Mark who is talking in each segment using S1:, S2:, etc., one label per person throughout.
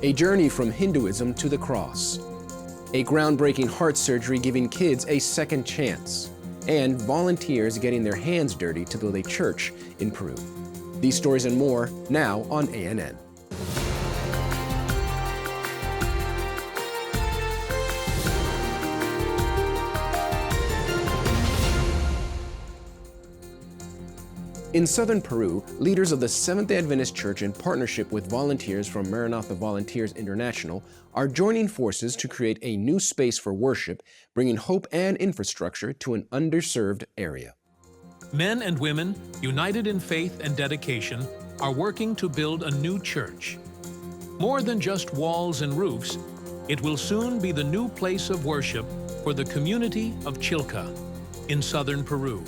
S1: A journey from Hinduism to the cross. A groundbreaking heart surgery giving kids a second chance. And volunteers getting their hands dirty to build a church in Peru. These stories and more now on ANN. In southern Peru, leaders of the Seventh-day Adventist Church in partnership with volunteers from Maranatha Volunteers International are joining forces to create a new space for worship, bringing hope and infrastructure to an underserved area.
S2: Men and women, united in faith and dedication, are working to build a new church. More than just walls and roofs, it will soon be the new place of worship for the community of Chilca in southern Peru.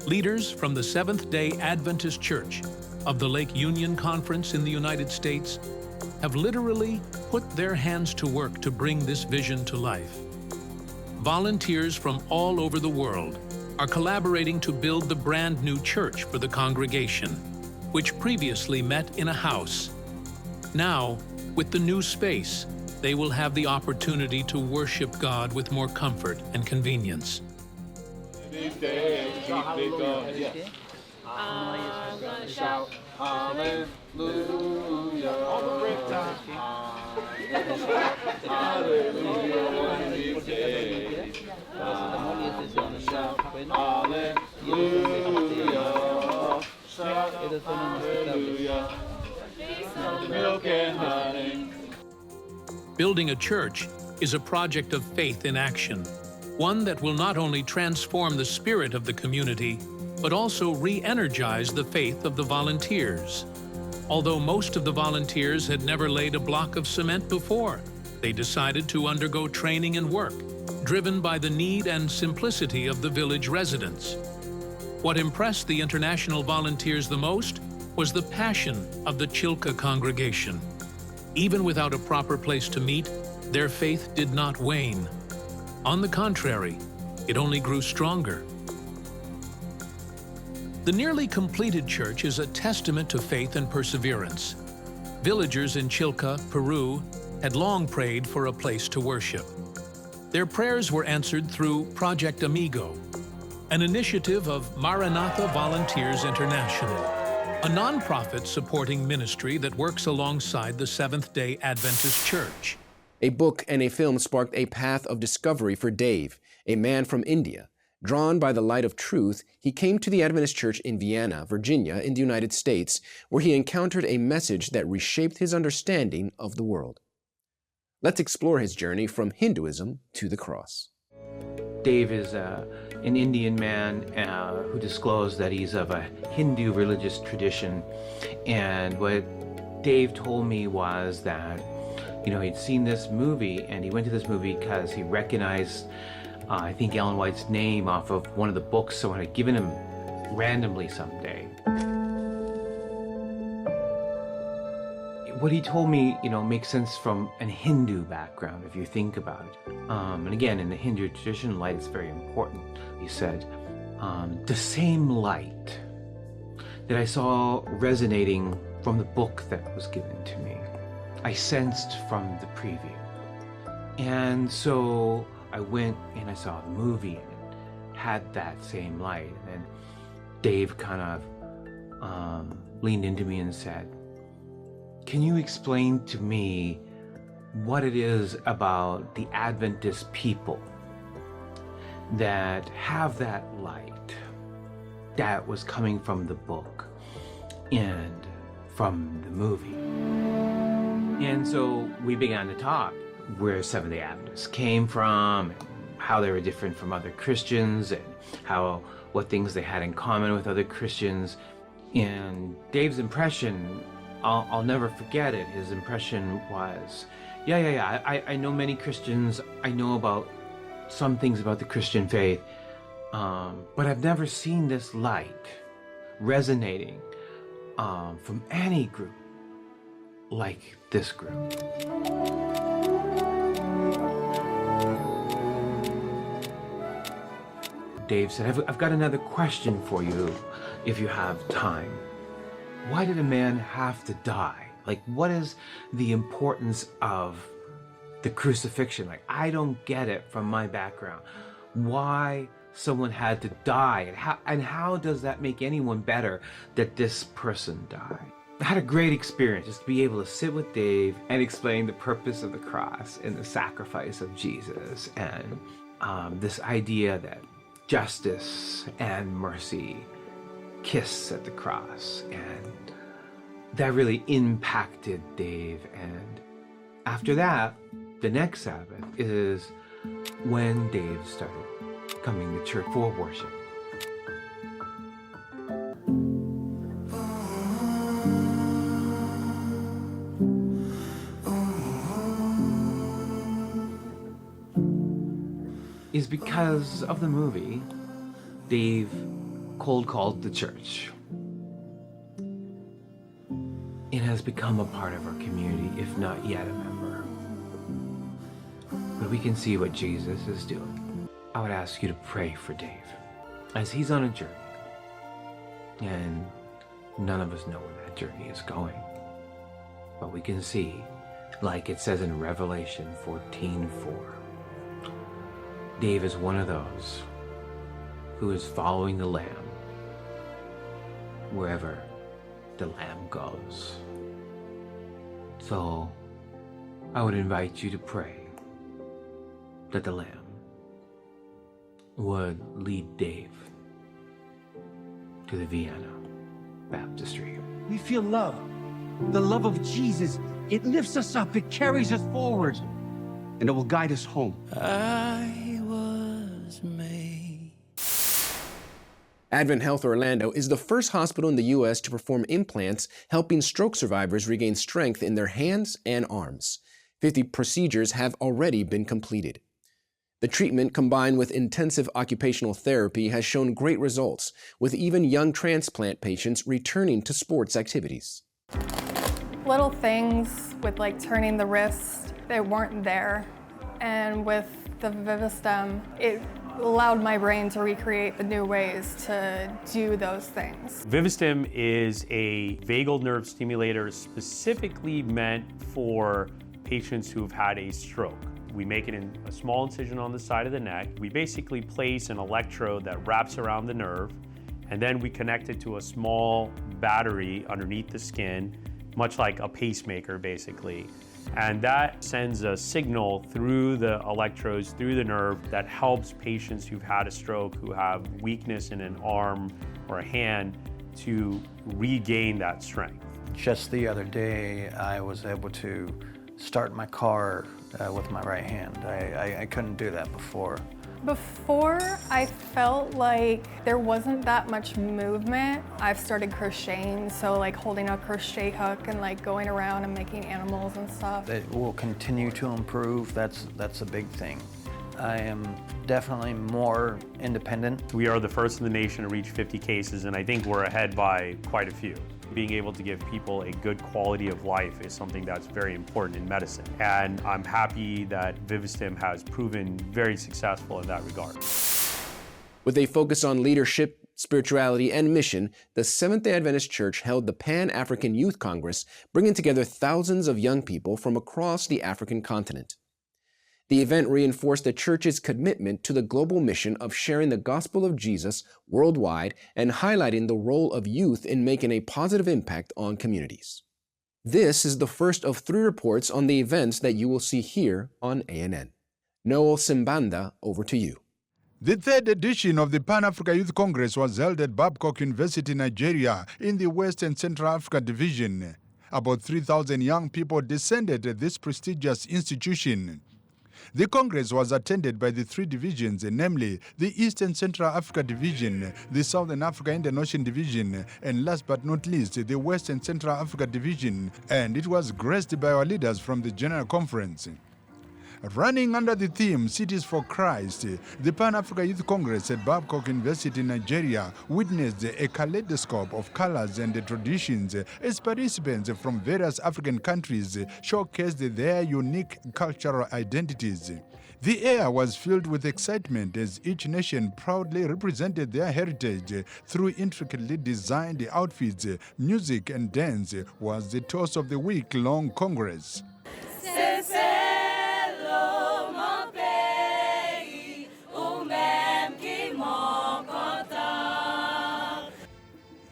S2: Leaders from the Seventh-day Adventist Church of the Lake Union Conference in the United States have literally put their hands to work to bring this vision to life. Volunteers from all over the world are collaborating to build the brand new church for the congregation, which previously met in a house. Now, with the new space, they will have the opportunity to worship God with more comfort and convenience.
S3: Shout hallelujah. All the break time. Hallelujah. Shout hallelujah. Shout hallelujah. Milk and honey.
S2: Building a church is a project of faith in action, one that will not only transform the spirit of the community, but also re-energize the faith of the volunteers. Although most of the volunteers had never laid a block of cement before, they decided to undergo training and work, driven by the need and simplicity of the village residents. What impressed the international volunteers the most was the passion of the Chilca congregation. Even without a proper place to meet, their faith did not wane. On the contrary, it only grew stronger. The nearly completed church is a testament to faith and perseverance. Villagers in Chilca, Peru, had long prayed for a place to worship. Their prayers were answered through Project Amigo, an initiative of Maranatha Volunteers International, a nonprofit supporting ministry that works alongside the Seventh-day Adventist Church.
S1: A book and a film sparked a path of discovery for Dave, a man from India. Drawn by the light of truth, he came to the Adventist Church in Vienna, Virginia, in the United States, where he encountered a message that reshaped his understanding of the world. Let's explore his journey from Hinduism to the cross.
S4: Dave is an Indian man who disclosed that he's of a Hindu religious tradition. And what Dave told me was that, he'd seen this movie, and he went to this movie because he recognized I think Ellen White's name off of one of the books someone had given him randomly someday. What he told me, makes sense from a Hindu background, if you think about it. And again, in the Hindu tradition, light is very important. He said, the same light that I saw resonating from the book that was given to me, I sensed from the preview. And so I went and I saw the movie, and it had that same light. And then Dave kind of leaned into me and said, can you explain to me what it is about the Adventist people that have that light that was coming from the book and from the movie? And so we began to talk where Seventh-day Adventists came from, and how they were different from other Christians, and what things they had in common with other Christians. And Dave's impression, I'll never forget it. His impression was, I know many Christians. I know about some things about the Christian faith, but I've never seen this light resonating from any group like this group. Dave said, I've got another question for you, if you have time. Why did a man have to die Like, what is the importance of the crucifixion? Like, I don't get it from my background. Why someone had to die, and how does that make anyone better that this person died? I had a great experience just to be able to sit with Dave and explain the purpose of the cross and the sacrifice of Jesus, and this idea that justice and mercy kiss at the cross, and that really impacted Dave. And after that, the next Sabbath is when Dave started coming to church for worship. Is because of the movie, Dave cold called the church. It has become a part of our community, if not yet a member. But we can see what Jesus is doing. I would ask you to pray for Dave as he's on a journey. And none of us know where that journey is going. But we can see, like it says in Revelation 14:4, Dave is one of those who is following the Lamb wherever the Lamb goes. So I would invite you to pray that the Lamb would lead Dave to the Vienna baptistry.
S5: We feel love. The love of Jesus. It lifts us up. It carries us forward. And it will guide us home.
S6: I was made.
S1: Advent Health Orlando is the first hospital in the U.S. to perform implants, helping stroke survivors regain strength in their hands and arms. 50 procedures have already been completed. The treatment, combined with intensive occupational therapy, has shown great results, with even young transplant patients returning to sports activities.
S7: Little things with like turning the wrist, they weren't there. And with the Vivistem, it allowed my brain to recreate the new ways to do those things.
S8: Vivistem is a vagal nerve stimulator specifically meant for patients who've had a stroke. We make it in a small incision on the side of the neck. We basically place an electrode that wraps around the nerve, and then we connect it to a small battery underneath the skin, much like a pacemaker basically. And that sends a signal through the electrodes, through the nerve, that helps patients who've had a stroke, who have weakness in an arm or a hand, to regain that strength.
S6: Just the other day, I was able to start my car with my right hand. I couldn't do that before.
S7: Before, I felt like there wasn't that much movement. I've started crocheting, so like holding a crochet hook and like going around and making animals and stuff.
S6: It will continue to improve. That's a big thing. I am definitely more independent.
S8: We are the first in the nation to reach 50 cases, and I think we're ahead by quite a few. Being able to give people a good quality of life is something that's very important in medicine. And I'm happy that Vivistem has proven very successful in that regard.
S1: With a focus on leadership, spirituality, and mission, the Seventh-day Adventist Church held the Pan-African Youth Congress, bringing together thousands of young people from across the African continent. The event reinforced the church's commitment to the global mission of sharing the gospel of Jesus worldwide and highlighting the role of youth in making a positive impact on communities. This is the first of 3 reports on the events that you will see here on ANN. Noel Simbanda, over to you.
S9: The 3rd edition of the Pan-Africa Youth Congress was held at Babcock University, Nigeria, in the West and Central Africa Division. About 3,000 young people descended at this prestigious institution. The Congress was attended by the 3 divisions, namely the East and Central Africa Division, the Southern Africa Indian Ocean Division, and last but not least, the West and Central Africa Division, and it was graced by our leaders from the General Conference. Running under the theme Cities for Christ, the Pan-Africa Youth Congress at Babcock University, Nigeria, witnessed a kaleidoscope of colors and traditions as participants from various African countries showcased their unique cultural identities. The air was filled with excitement as each nation proudly represented their heritage through intricately designed outfits. Music and dance was the toast of the week-long Congress.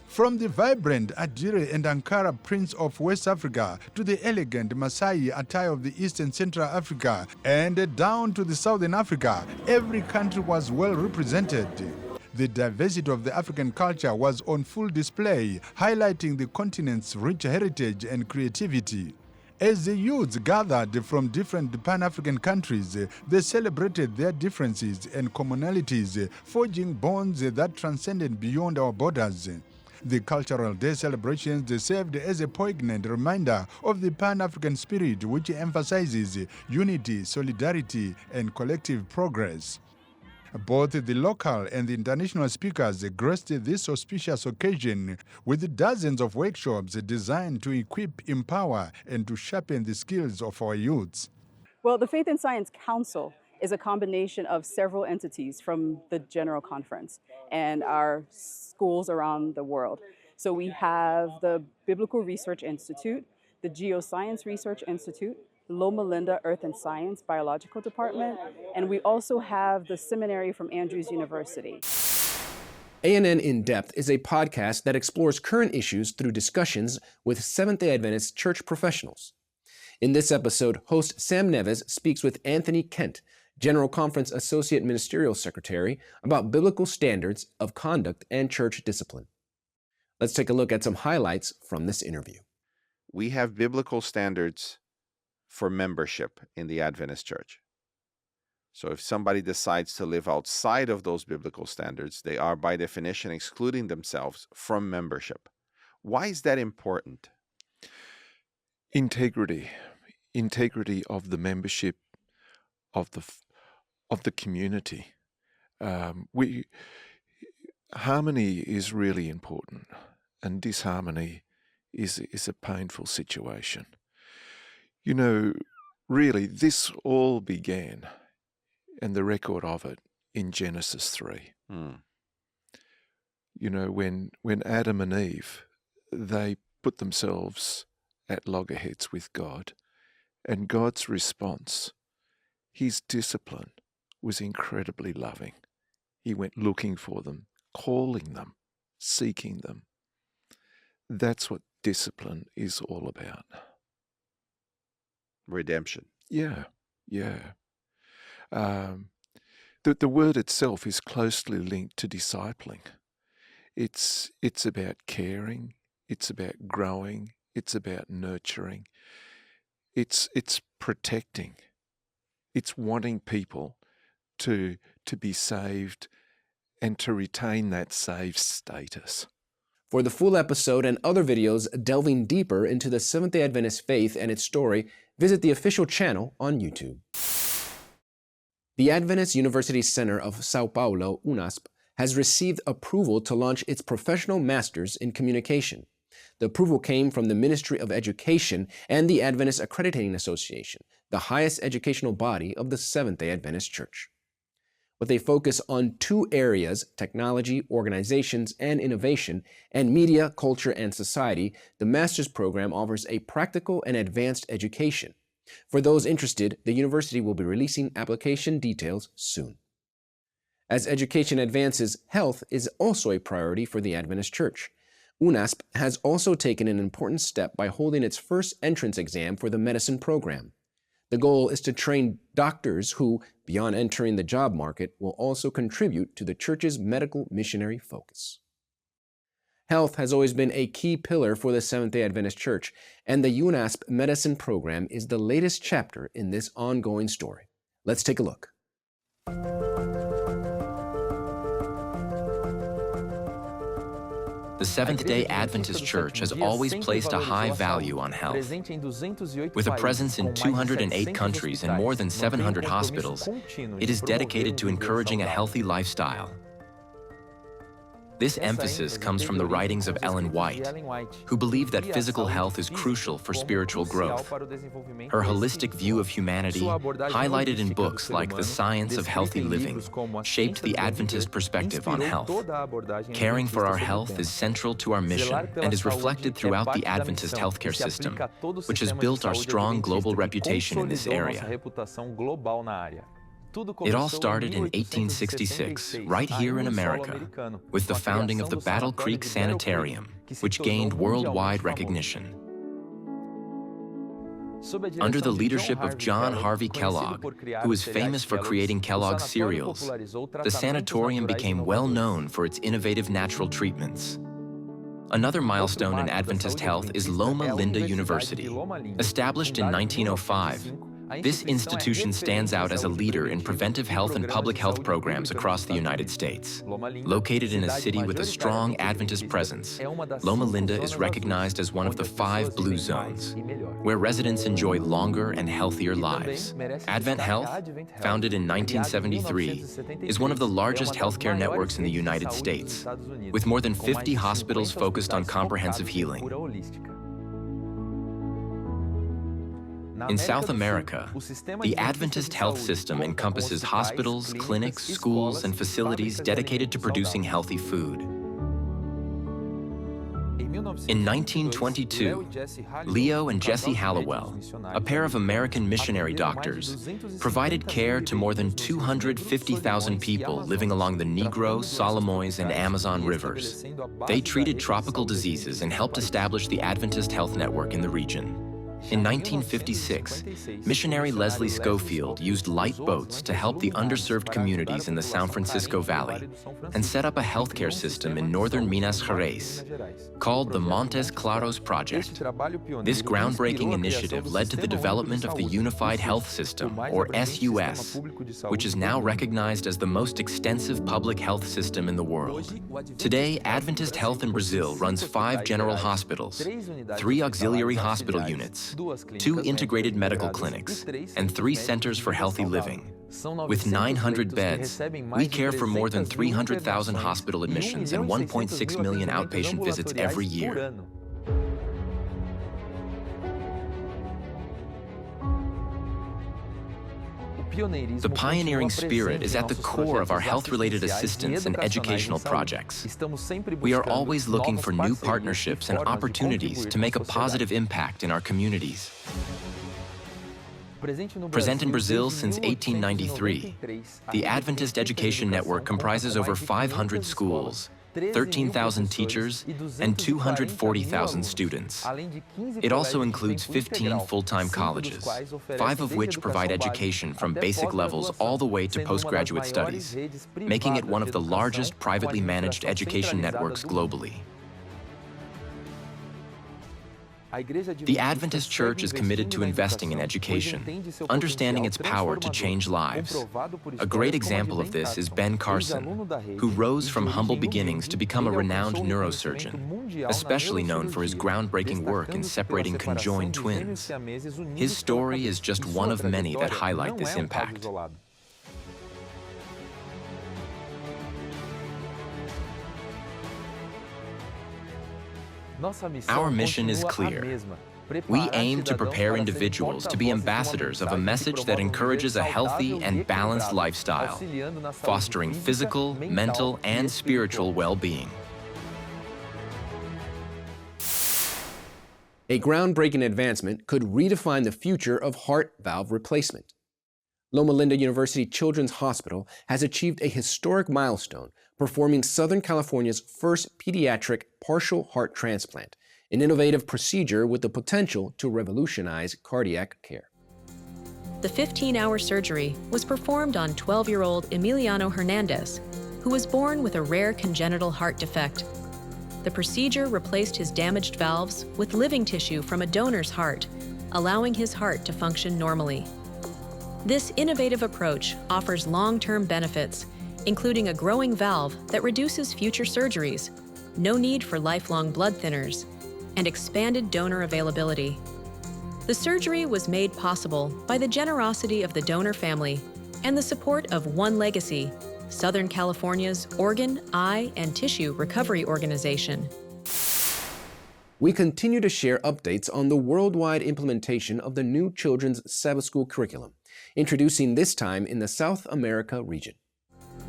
S9: From the vibrant Adire and Ankara prints of West Africa to the elegant Maasai attire of the East and Central Africa and down to the Southern Africa, every country was well represented. The diversity of the African culture was on full display, highlighting the continent's rich heritage and creativity. As the youths gathered from different Pan-African countries, they celebrated their differences and commonalities, forging bonds that transcended beyond our borders. The Cultural Day celebrations served as a poignant reminder of the Pan-African spirit, which emphasizes unity, solidarity, and collective progress. Both the local and the international speakers graced this auspicious occasion with dozens of workshops designed to equip, empower, and to sharpen the skills of our youths.
S10: Well, the Faith and Science Council is a combination of several entities from the General Conference and our schools around the world. So we have the Biblical Research Institute, the Geoscience Research Institute, the Loma Linda Earth and Science Biological Department, and we also have the seminary from Andrews University.
S1: ANN In Depth is a podcast that explores current issues through discussions with Seventh-day Adventist Church professionals. In this episode, host Sam Neves speaks with Anthony Kent, General Conference Associate Ministerial Secretary, about biblical standards of conduct and church discipline. Let's take a look at some highlights from this interview.
S11: We have biblical standards for membership in the Adventist Church. So if somebody decides to live outside of those biblical standards, they are by definition excluding themselves from membership. Why is that important?
S12: Integrity of the membership of the community. Harmony is really important, and disharmony is a painful situation. You know, really, this all began, and the record of it, in Genesis 3. You know, when Adam and Eve, they put themselves at loggerheads with God, and God's response, his discipline, was incredibly loving. He went looking for them, calling them, seeking them. That's what discipline is all about.
S11: Redemption.
S12: Yeah. The word itself is closely linked to discipling. It's about caring, it's about growing, it's about nurturing, it's protecting, it's wanting people to be saved and to retain that saved status.
S1: For the full episode and other videos delving deeper into the Seventh-day Adventist faith and its story, visit the official channel on YouTube. The Adventist University Center of Sao Paulo, UNASP, has received approval to launch its Professional Masters in Communication. The approval came from the Ministry of Education and the Adventist Accrediting Association, the highest educational body of the Seventh-day Adventist Church. With a focus on two areas, technology, organizations, and innovation, and media, culture, and society, the master's program offers a practical and advanced education. For those interested, the university will be releasing application details soon. As education advances, health is also a priority for the Adventist Church. UNASP has also taken an important step by holding its first entrance exam for the medicine program. The goal is to train doctors who, beyond entering the job market, will also contribute to the church's medical missionary focus. Health has always been a key pillar for the Seventh-day Adventist Church, and the UNASP medicine program is the latest chapter in this ongoing story. Let's take a look.
S13: The Seventh-day Adventist Church has always placed a high value on health. With a presence in 208 countries and more than 700 hospitals, it is dedicated to encouraging a healthy lifestyle. This emphasis comes from the writings of Ellen White, who believed that physical health is crucial for spiritual growth. Her holistic view of humanity, highlighted in books like The Science of Healthy Living, shaped the Adventist perspective on health. Caring for our health is central to our mission and is reflected throughout the Adventist healthcare system, which has built our strong global reputation in this area. It all started in 1866, right here in America, with the founding of the Battle Creek Sanitarium, which gained worldwide recognition. Under the leadership of John Harvey Kellogg, who is famous for creating Kellogg's cereals, the sanatorium became well known for its innovative natural treatments. Another milestone in Adventist health is Loma Linda University. Established in 1905, this institution stands out as a leader in preventive health and public health programs across the United States. Located in a city with a strong Adventist presence, Loma Linda is recognized as one of the 5 blue zones, where residents enjoy longer and healthier lives. Advent Health, founded in 1973, is one of the largest healthcare networks in the United States, with more than 50 hospitals focused on comprehensive healing. In South America, the Adventist health system encompasses hospitals, clinics, schools, and facilities dedicated to producing healthy food. In 1922, Leo and Jesse Hallowell, a pair of American missionary doctors, provided care to more than 250,000 people living along the Negro, Solomoyes, and Amazon rivers. They treated tropical diseases and helped establish the Adventist health network in the region. In 1956, missionary Leslie Schofield used light boats to help the underserved communities in the San Francisco Valley and set up a healthcare system in northern Minas Gerais called the Montes Claros Project. This groundbreaking initiative led to the development of the Unified Health System, or SUS, which is now recognized as the most extensive public health system in the world. Today, Adventist Health in Brazil runs 5 general hospitals, 3 auxiliary hospital units, 2 integrated medical clinics, and 3 centers for healthy living. With 900 beds, we care for more than 300,000 hospital admissions and 1.6 million outpatient visits every year. The pioneering spirit is at the core of our health-related assistance and educational projects. We are always looking for new partnerships and opportunities to make a positive impact in our communities. Present in Brazil since 1893, the Adventist Education Network comprises over 500 schools, 13,000 teachers, and 240,000 students. It also includes 15 full-time colleges, 5 of which provide education from basic levels all the way to postgraduate studies, making it one of the largest privately managed education networks globally. The Adventist Church is committed to investing in education, understanding its power to change lives. A great example of this is Ben Carson, who rose from humble beginnings to become a renowned neurosurgeon, especially known for his groundbreaking work in separating conjoined twins. His story is just one of many that highlight this impact. Our mission is clear. We aim to prepare individuals to be ambassadors of a message that encourages a healthy and balanced lifestyle, fostering physical, mental, and spiritual well-being.
S1: A groundbreaking advancement could redefine the future of heart valve replacement. Loma Linda University Children's Hospital has achieved a historic milestone, performing Southern California's first pediatric partial heart transplant, an innovative procedure with the potential to revolutionize cardiac care.
S14: The 15-hour surgery was performed on 12-year-old Emiliano Hernandez, who was born with a rare congenital heart defect. The procedure replaced his damaged valves with living tissue from a donor's heart, allowing his heart to function normally. This innovative approach offers long-term benefits, including a growing valve that reduces future surgeries, no need for lifelong blood thinners, and expanded donor availability. The surgery was made possible by the generosity of the donor family and the support of One Legacy, Southern California's Organ, Eye, and Tissue Recovery Organization.
S1: We continue to share updates on the worldwide implementation of the new children's Sabbath school curriculum, introducing this time in the South America region.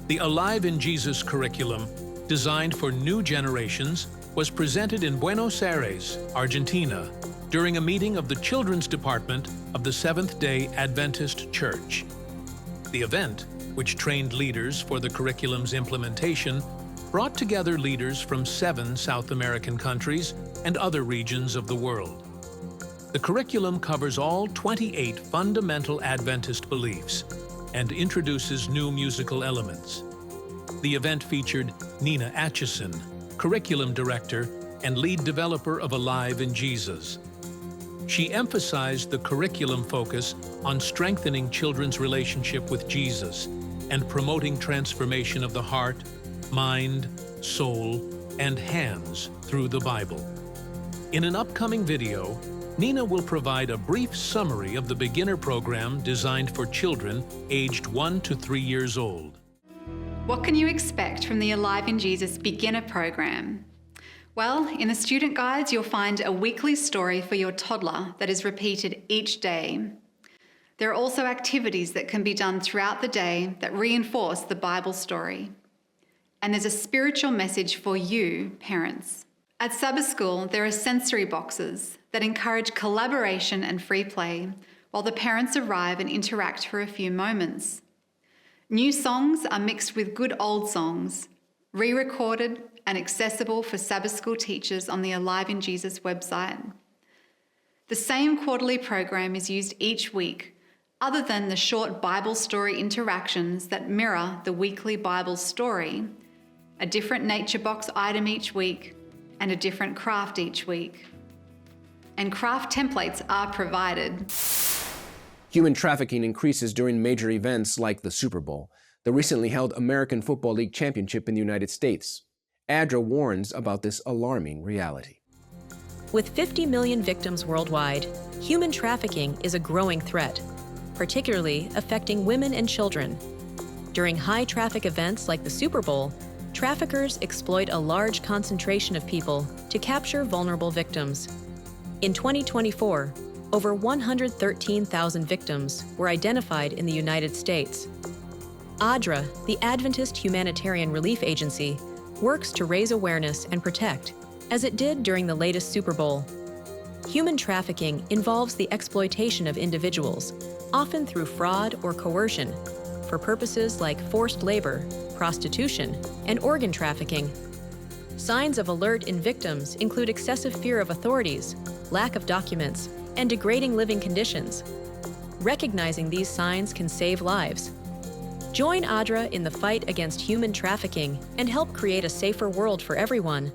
S2: The Alive in Jesus curriculum, designed for new generations, was presented in Buenos Aires, Argentina, during a meeting of the Children's Department of the Seventh-day Adventist Church. The event, which trained leaders for the curriculum's implementation, brought together leaders from 7 South American countries and other regions of the world. The curriculum covers all 28 fundamental Adventist beliefs and introduces new musical elements. The event featured Nina Atchison, curriculum director and lead developer of Alive in Jesus. She emphasized the curriculum focus on strengthening children's relationship with Jesus and promoting transformation of the heart, mind, soul, and hands through the Bible. In an upcoming video, Nina will provide a brief summary of the beginner program designed for children aged 1 to 3 years old.
S15: What can you expect from the Alive in Jesus beginner program? Well, in the student guides, you'll find a weekly story for your toddler that is repeated each day. There are also activities that can be done throughout the day that reinforce the Bible story. And there's a spiritual message for you, parents. At Sabbath School, there are sensory boxes that encourage collaboration and free play while the parents arrive and interact for a few moments. New songs are mixed with good old songs, re-recorded and accessible for Sabbath School teachers on the Alive in Jesus website. The same quarterly program is used each week, other than the short Bible story interactions that mirror the weekly Bible story, a different nature box item each week, and a different craft each week. And craft templates are provided.
S1: Human trafficking increases during major events like the Super Bowl, the recently held American Football League Championship in the United States. ADRA warns about this alarming reality.
S14: With 50 million victims worldwide, human trafficking is a growing threat, particularly affecting women and children. During high-traffic events like the Super Bowl, traffickers exploit a large concentration of people to capture vulnerable victims. In 2024, over 113,000 victims were identified in the United States. ADRA, the Adventist Humanitarian Relief Agency, works to raise awareness and protect, as it did during the latest Super Bowl. Human trafficking involves the exploitation of individuals, often through fraud or coercion, for purposes like forced labor, prostitution, and organ trafficking. Signs of alert in victims include excessive fear of authorities, lack of documents, and degrading living conditions. Recognizing these signs can save lives. Join ADRA in the fight against human trafficking and help create a safer world for everyone.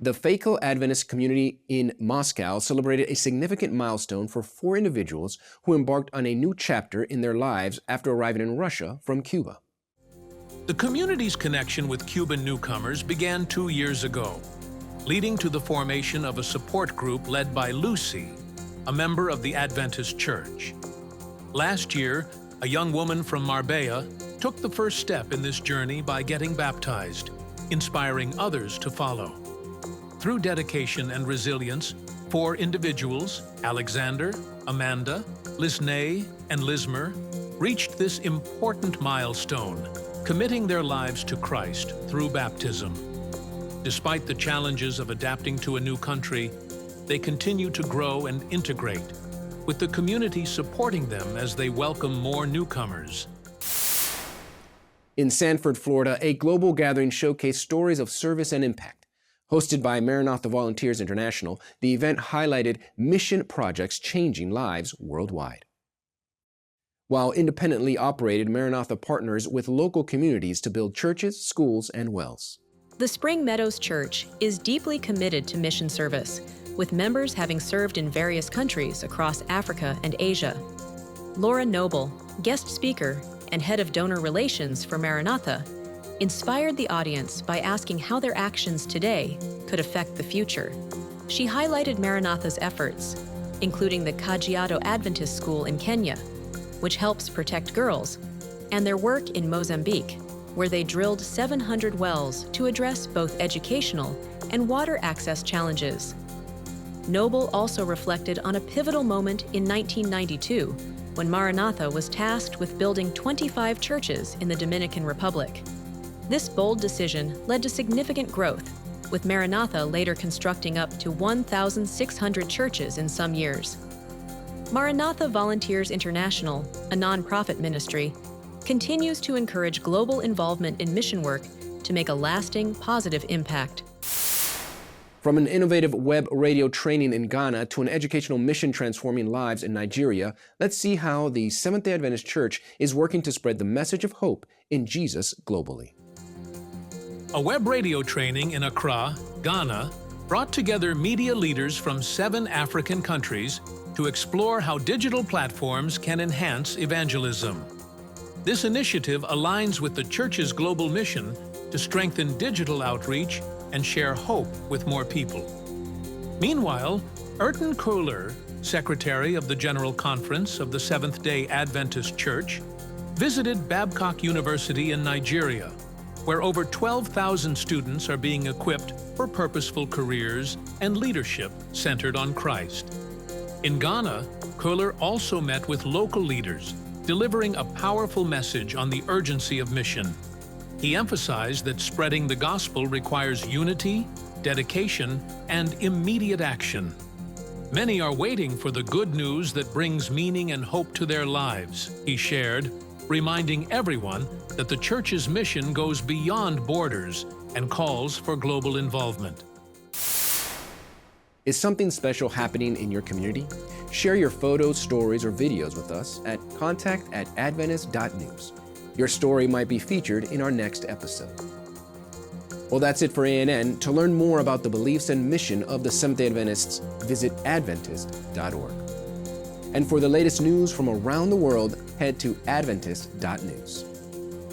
S1: The Fakel Adventist community in Moscow celebrated a significant milestone for 4 individuals who embarked on a new chapter in their lives after arriving in Russia from Cuba.
S2: The community's connection with Cuban newcomers began 2 years ago, leading to the formation of a support group led by Lucy, a member of the Adventist Church. Last year, a young woman from Marbella took the first step in this journey by getting baptized, inspiring others to follow. Through dedication and resilience, 4 individuals, Alexander, Amanda, Lisney, and Lismer, reached this important milestone, committing their lives to Christ through baptism. Despite the challenges of adapting to a new country, they continue to grow and integrate, with the community supporting them as they welcome more newcomers.
S1: In Sanford, Florida, a global gathering showcased stories of service and impact. Hosted by Maranatha Volunteers International, the event highlighted mission projects changing lives worldwide. While independently operated, Maranatha partners with local communities to build churches, schools, and wells.
S14: The Spring Meadows Church is deeply committed to mission service, with members having served in various countries across Africa and Asia. Laura Noble, guest speaker and head of donor relations for Maranatha, inspired the audience by asking how their actions today could affect the future. She highlighted Maranatha's efforts, including the Kajiado Adventist School in Kenya, which helps protect girls, and their work in Mozambique, where they drilled 700 wells to address both educational and water access challenges. Noble also reflected on a pivotal moment in 1992, when Maranatha was tasked with building 25 churches in the Dominican Republic. This bold decision led to significant growth, with Maranatha later constructing up to 1,600 churches in some years. Maranatha Volunteers International, a nonprofit ministry, continues to encourage global involvement in mission work to make a lasting, positive impact.
S1: From an innovative web radio training in Ghana to an educational mission transforming lives in Nigeria, let's see how the Seventh-day Adventist Church is working to spread the message of hope in Jesus globally.
S2: A web radio training in Accra, Ghana, brought together media leaders from 7 African countries to explore how digital platforms can enhance evangelism. This initiative aligns with the Church's global mission to strengthen digital outreach and share hope with more people. Meanwhile, Urton Kohler, Secretary of the General Conference of the Seventh-day Adventist Church, visited Babcock University in Nigeria, where over 12,000 students are being equipped for purposeful careers and leadership centered on Christ. In Ghana, Kohler also met with local leaders, delivering a powerful message on the urgency of mission. He emphasized that spreading the gospel requires unity, dedication, and immediate action. Many are waiting for the good news that brings meaning and hope to their lives, he shared, reminding everyone that the Church's mission goes beyond borders and calls for global involvement.
S1: Is something special happening in your community? Share your photos, stories, or videos with us at contact@adventist.news. Your story might be featured in our next episode. Well, that's it for ANN. To learn more about the beliefs and mission of the Seventh-day Adventists, visit adventist.org. And for the latest news from around the world, head to adventist.news.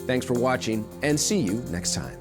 S1: Thanks for watching, and see you next time.